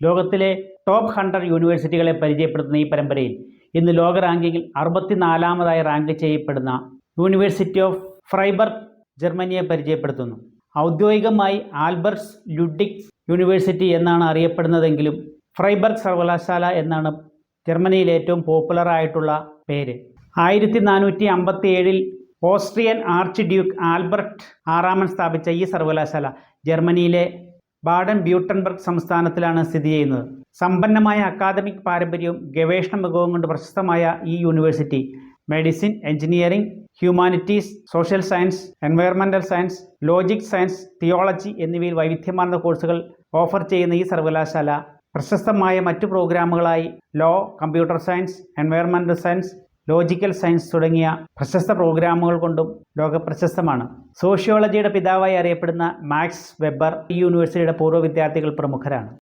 ലോകത്തിലെ ടോപ്പ് 100 യൂണിവേഴ്സിറ്റികളെ പരിചയപ്പെടുത്തുന്ന ഈ പരമ്പരയിൽ ഇന്ന് ലോക റാങ്കിങ്ങിൽ 64-ാമതായി റാങ്ക് ചെയ്യപ്പെടുന്ന യൂണിവേഴ്സിറ്റി ഓഫ് ഫ്രൈബർഗ് ജർമ്മനിയെ പരിചയപ്പെടുത്തുന്നു. ഔദ്യോഗികമായി ആൽബർട്ട്സ് ലുഡിക്സ് യൂണിവേഴ്സിറ്റി എന്നാണ് അറിയപ്പെടുന്നതെങ്കിലും ഫ്രൈബർഗ് സർവകലാശാല എന്നാണ് ജർമ്മനിയിലെ ഏറ്റവും പോപ്പുലറായിട്ടുള്ള പേര്. 1457 ഓസ്ട്രിയൻ ആർച്ച് ഡ്യൂക്ക് ആൽബർട്ട് ആറാമൻ സ്ഥാപിച്ച ഈ സർവകലാശാല ജർമ്മനിയിലെ ബാഡൻ ബ്യൂട്ടൻബർഗ് സംസ്ഥാനത്തിലാണ് സ്ഥിതി ചെയ്യുന്നത്. സമ്പന്നമായ അക്കാദമിക് പാരമ്പര്യവും ഗവേഷണ മികവും കൊണ്ട് പ്രശസ്തമായ ഈ university medicine, engineering, humanities, social science, environmental science, logic science, theology എന്നിവയിൽ വൈവിധ്യമാർന്ന കോഴ്സുകൾ ഓഫർ ചെയ്യുന്ന ഈ സർവകലാശാല പ്രശസ്തമായ മറ്റു പ്രോഗ്രാമുകളായി law, computer science, environmental science, logical science തുടങ്ങിയ പ്രശസ്ത പ്രോഗ്രാമുകൾ കൊണ്ടും ലോകപ്രശസ്തമാണ്. സോഷ്യോളജിയുടെ പിതാവായി അറിയപ്പെടുന്ന മാക്സ് വെബർ ഈ യൂണിവേഴ്സിറ്റിയുടെ പൂർവ്വ വിദ്യാർത്ഥികൾ പ്രമുഖരാണ്.